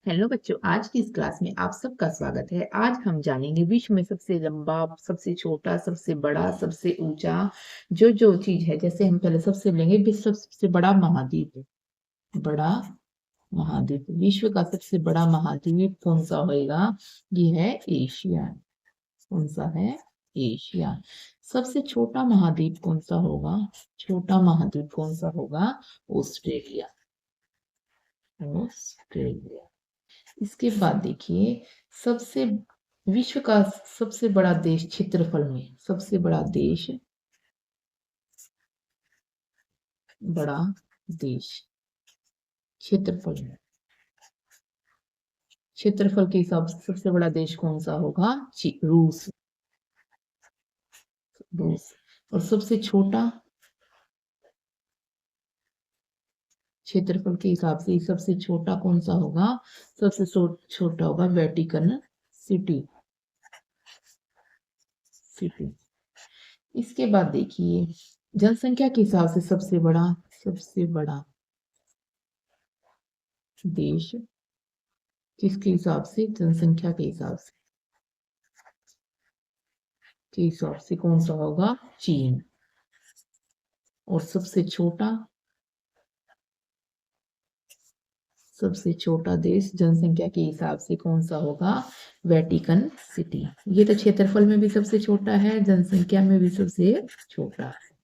Hello बच्चों, आज की इस क्लास में आप सबका स्वागत है। आज हम जानेंगे विश्व में सबसे लंबा, सबसे छोटा, सबसे बड़ा, सबसे ऊंचा जो चीज है। जैसे हम पहले सबसे लेंगे विश्व का सबसे बड़ा महाद्वीप। बड़ा महाद्वीप, विश्व का सबसे बड़ा महाद्वीप कौन सा होगा? ये है एशिया। कौन सा है? एशिया। सबसे छोटा महाद्वीप कौन सा होगा? छोटा महाद्वीप कौन सा होगा? ऑस्ट्रेलिया। ऑस्ट्रेलिया। इसके बाद देखिए, सबसे विश्व का सबसे बड़ा देश क्षेत्रफल में, सबसे बड़ा देश, बड़ा देश क्षेत्रफल में, क्षेत्रफल के हिसाब से सबसे बड़ा देश कौन सा होगा? रूस। रूस। और सबसे छोटा क्षेत्रफल के हिसाब से सबसे छोटा कौन सा होगा? सबसे छोटा होगा वेटिकन सिटी। सिटी। इसके बाद देखिए, जनसंख्या के हिसाब से सबसे बड़ा देश किसके हिसाब से? जनसंख्या के हिसाब से कौन सा होगा? चीन। और सबसे छोटा देश जनसंख्या के हिसाब से कौन सा होगा? Vatican city. ये तो क्षेत्रफल में भी सबसे छोटा है, जनसंख्या में भी सबसे छोटा है।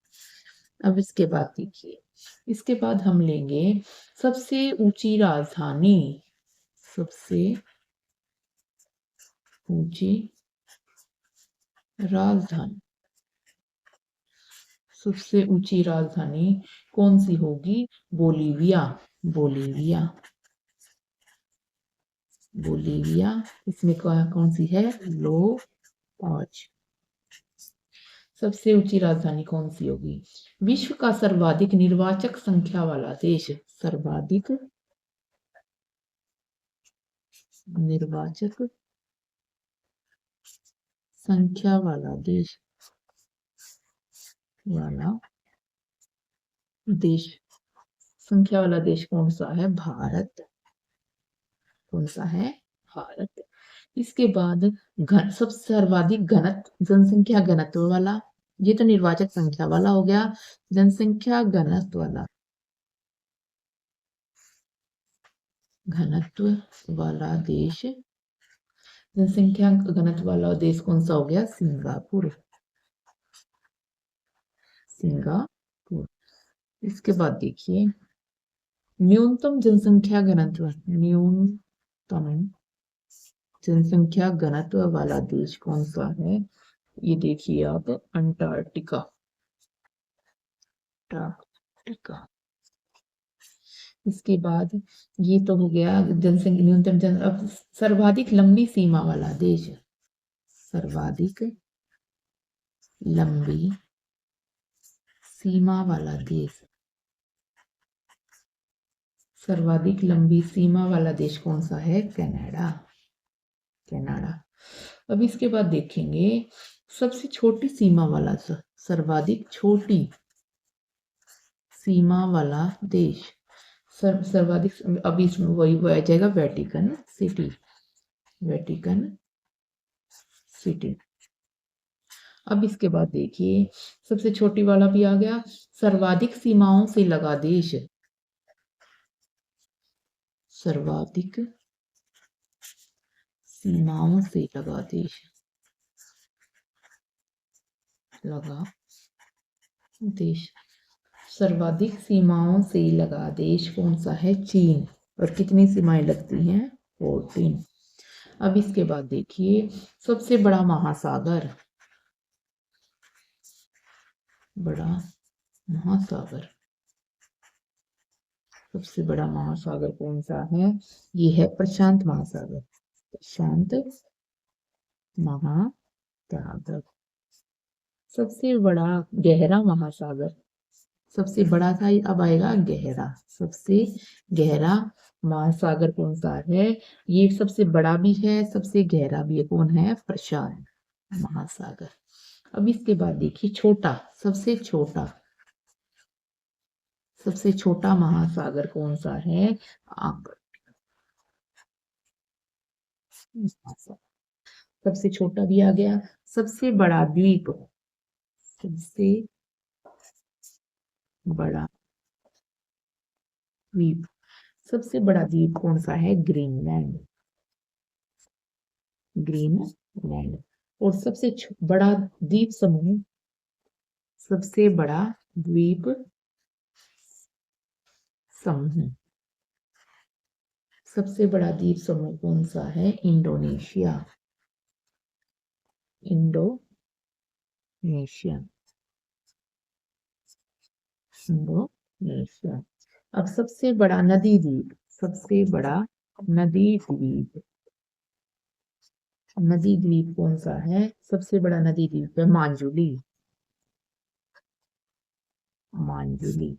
अब इसके बाद देखिए, इसके बाद हम लेंगे सबसे ऊंची राजधानी। सबसे ऊंची राजधानी, सबसे ऊंची राजधानी कौन सी होगी? बोलीविया। बोलीविया। बोलीविया। इसमें कौन सी है? लो पॉज। सबसे ऊंची राजधानी कौन सी होगी? विश्व का सर्वाधिक निर्वाचक संख्या वाला देश। सर्वाधिक निर्वाचक संख्या वाला देश, वाला देश, संख्या वाला देश कौन सा है? भारत। कौन सा है? भारत। इसके बाद सबसे सर्वाधिक जनसंख्या घनत्व वाला, ये तो निर्वाचक संख्या वाला हो गया। जनसंख्या घनत्व वाला, घनत्व वाला देश, जनसंख्या घनत्व वाला देश कौन सा हो गया? सिंगापुर। सिंगापुर। इसके बाद देखिए, न्यूनतम जनसंख्या घनत्व, न्यूनतम जनसंख्या घनत्व वाला देश कौन सा है? ये देखिए आप, अंटार्कटिका। अंटार्कटिका। इसके बाद ये तो हो गया जनसंख्या न्यूनतम अब सर्वाधिक लंबी सीमा वाला देश। सर्वाधिक लंबी सीमा वाला देश, सर्वाधिक लंबी सीमा वाला देश कौन सा है? कनाडा। कनाडा। अब इसके बाद देखेंगे सबसे छोटी सीमा वाला, सर्वाधिक छोटी सीमा वाला देश, सर्वाधिक, अभी इसमें वही वो आ जाएगा, वेटिकन सिटी। Vatican city. अब इसके बाद देखिए, सबसे छोटी वाला भी आ गया, सर्वाधिक सीमाओं से लगा देश। सर्वाधिक सीमाओं से लगा देश, लगा देश, सर्वाधिक सीमाओं से लगा देश कौन सा है? चीन। और कितनी सीमाएं लगती हैं? 14। अब इसके बाद देखिए, सबसे बड़ा महासागर, बड़ा महासागर, सबसे बड़ा महासागर कौन सा है? ये है प्रशांत महासागर। प्रशांत महासागर। सबसे बड़ा गहरा महासागर, सबसे बड़ा था, अब आएगा गहरा। सबसे गहरा महासागर कौन सा है? ये सबसे बड़ा भी है, सबसे गहरा भी है। कौन है? प्रशांत महासागर। अब इसके बाद देखिए, सबसे छोटा महासागर कौन सा है? सबसे छोटा भी आ गया। सबसे बड़ा द्वीप, सबसे बड़ा द्वीप, सबसे बड़ा द्वीप कौन सा है? Greenland, Greenland. और सबसे बड़ा द्वीप समूह, सबसे बड़ा द्वीप समूह, सबसे बड़ा द्वीप समूह कौन सा है? Indonesia, Indonesia, Indonesia. अब सबसे बड़ा नदी द्वीप, सबसे बड़ा नदी द्वीप, नदी द्वीप कौन सा है? सबसे बड़ा नदी द्वीप है मांजुली, मांजुली।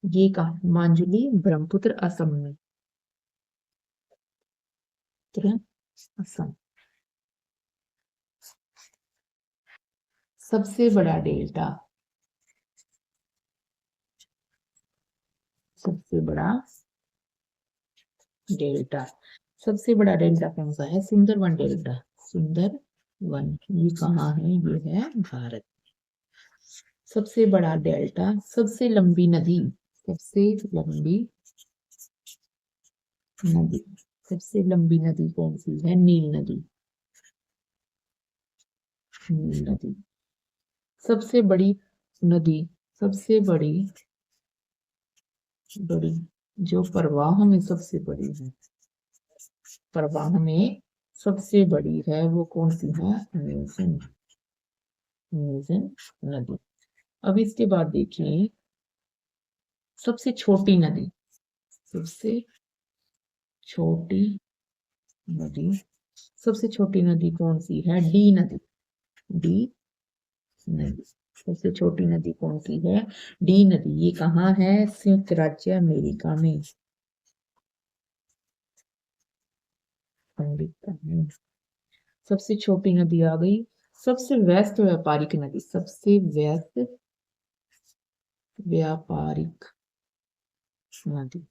ये कहा? मांजुली ब्रह्मपुत्र असम में, असम। सबसे बड़ा डेल्टा, सबसे बड़ा डेल्टा, सबसे बड़ा डेल्टा कौन सा है? सुंदरवन डेल्टा, सुंदरवन। ये कहाँ है? ये है भारत। सबसे बड़ा डेल्टा, सबसे लंबी नदी, सबसे लंबी नदी, सबसे लंबी नदी कौन सी है? नील नदी, नील नदी। सबसे बड़ी नदी, सबसे बड़ी बड़ी जो प्रवाह में सबसे बड़ी है, प्रवाह में सबसे बड़ी है, वो कौन सी है? अमेजन, अमेजन नदी। अब इसके बाद देखिए सबसे छोटी नदी, सबसे छोटी नदी, सबसे छोटी नदी कौन सी है? डी नदी, डी नदी। सबसे छोटी नदी कौन सी है? डी नदी। ये कहाँ है? संयुक्त राज्य अमेरिका में, अमेरिका में। सबसे छोटी नदी आ गई। सबसे व्यस्त व्यापारिक नदी, सबसे व्यस्त व्यापारिक नदी,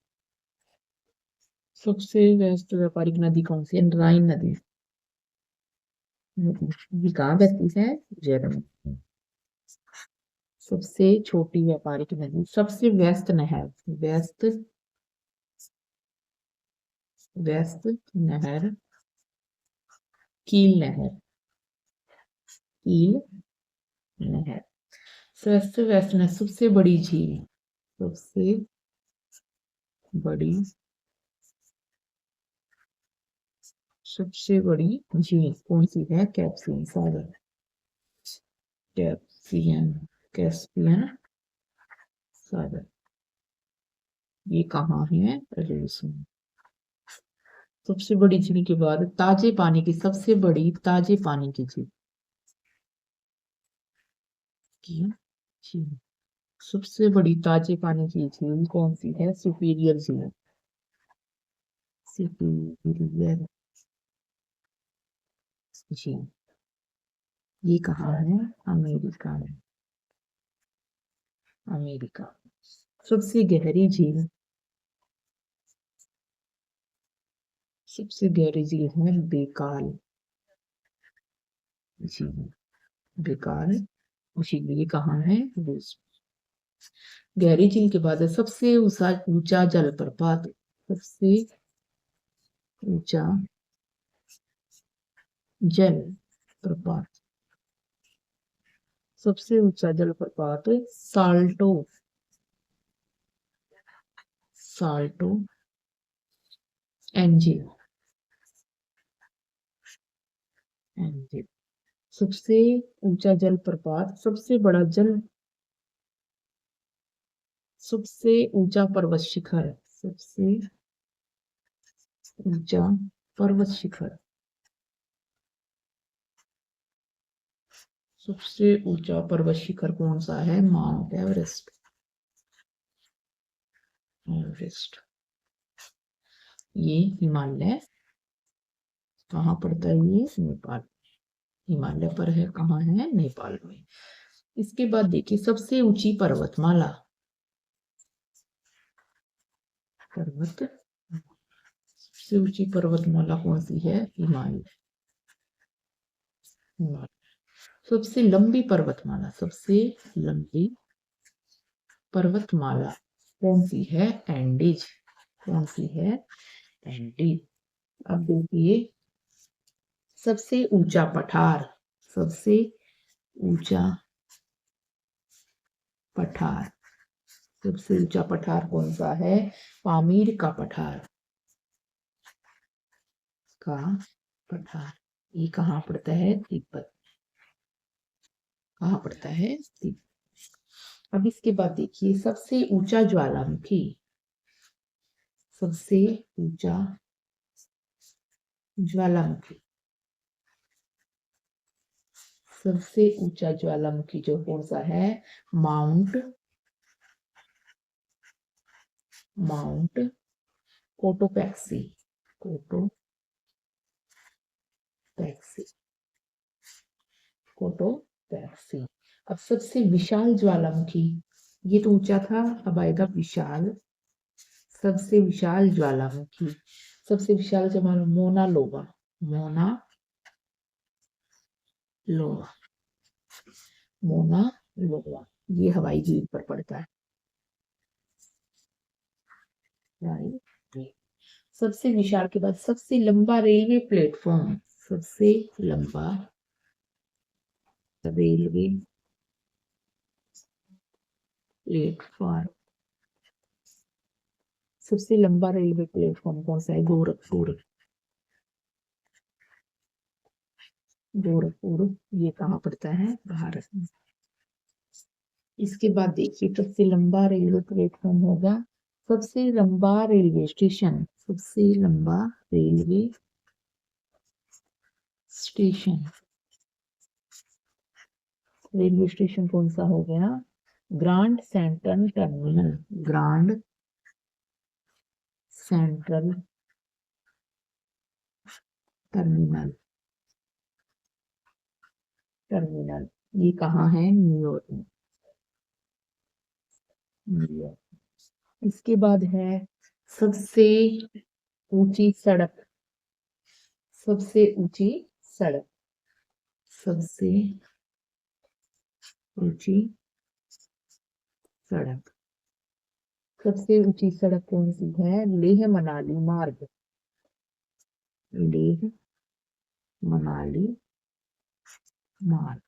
सबसे व्यस्त व्यापारिक नदी कौन सी है? राइन नदी। ये कहाँ बहती है? जर्मनी। सबसे छोटी व्यापारिक नदी, सबसे व्यस्त नहर, व्यस्त व्यस्त नहर, कील नहर, कील नहर। सबसे व्यस्त नहर, सबसे बड़ी झील, सबसे बड़ी, सबसे बड़ी झील कौन सी है? कैप्सियन सागर, कैप्सियन, कैस्पियन सागर। ये कहाँ है? रूस में। सबसे बड़ी झील के बाद ताजे पानी की, सबसे बड़ी ताजे पानी की झील की झील, सबसे बड़ी ताजे पानी की झील कौन सी है? सुपीरियर झील, सुपीरियर झील। ये कहाँ है? अमेरिका में, अमेरिका। सबसे गहरी झील, सबसे गहरी झील है बेकाल झील, बेकाल झील। ये कहाँ है? रूस। गहरी झील के बाद सबसे ऊंचा जलप्रपात, सबसे ऊंचा जलप्रपात, सबसे ऊंचा जलप्रपात साल्टो, साल्टो एंजिल, एंजिल। सबसे ऊंचा जलप्रपात, सबसे बड़ा जल, सबसे ऊंचा पर्वत शिखर, सबसे ऊंचा पर्वत शिखर, सबसे ऊंचा पर्वत शिखर कौन सा है? Mount Everest, Everest. ये हिमालय कहाँ पड़ता है? ये नेपाल, हिमालय पर है। कहाँ है? नेपाल में। इसके बाद देखिए सबसे ऊंची पर्वतमाला, पर्वत सबसे ऊंची पर्वतमाला कौन सी है? हिमालय। हिमालय। सबसे लंबी पर्वतमाला, सबसे लंबी पर्वतमाला कौन सी है? एंडीज। कौन सी है? एंडीज। अब देखिए, सबसे ऊंचा पठार, सबसे ऊंचा पठार, सबसे ऊंचा पठार कौन सा है? पामीर का पठार। का पठार। ये कहाँ पड़ता है? तिब्बत। कहाँ पड़ता है? तिब्बत। अब इसके बाद देखिए, सबसे ऊंचा ज्वालामुखी, सबसे ऊंचा ज्वालामुखी, सबसे ऊंचा ज्वालामुखी जो कौन सा है? Mount mount Cotopaxi. Cotopaxi. Cotopaxi. अब सबसे विशाल ज्वालामुखी, ये तो ऊंचा था, अब आएगा विशाल। सबसे विशाल ज्वालामुखी, सबसे विशाल ज्वालामुखी मोना लोवा। मोना लोवा। मोना लोवा। ये हवाई झील पर पड़ता है। राइट। सबसे विशाल के बाद सबसे लंबा रेलवे प्लेटफॉर्म, सबसे लंबा रेलवे प्लेटफॉर्म, सबसे लंबा रेलवे प्लेटफॉर्म कौन सा है? गोरखपुर। गोरखपुर। ये कहाँ पड़ता है? भारत में। इसके बाद देखिए, सबसे लंबा रेलवे प्लेटफॉर्म होगा, सबसे लंबा रेलवे स्टेशन, सबसे लंबा रेलवे स्टेशन, रेलवे स्टेशन कौन सा हो गया? Grand central terminal. Grand central terminal. Terminal. ये कहाँ है? न्यूयॉर्क में। न्यूयॉर्क। इसके बाद है सबसे ऊंची सड़क, सबसे ऊंची सड़क, सबसे ऊंची सड़क, सबसे ऊंची सड़क कौन सी है? लेह मनाली मार्ग। लेह मनाली मार्ग।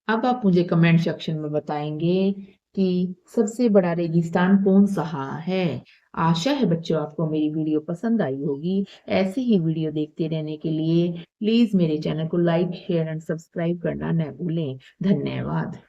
अब आप मुझे कमेंट सेक्शन में बताएंगे कि सबसे बड़ा रेगिस्तान कौन सा है। आशा है बच्चों आपको मेरी वीडियो पसंद आई होगी। ऐसे ही वीडियो देखते रहने के लिए प्लीज मेरे चैनल को लाइक शेयर एंड सब्सक्राइब करना न भूलें। धन्यवाद।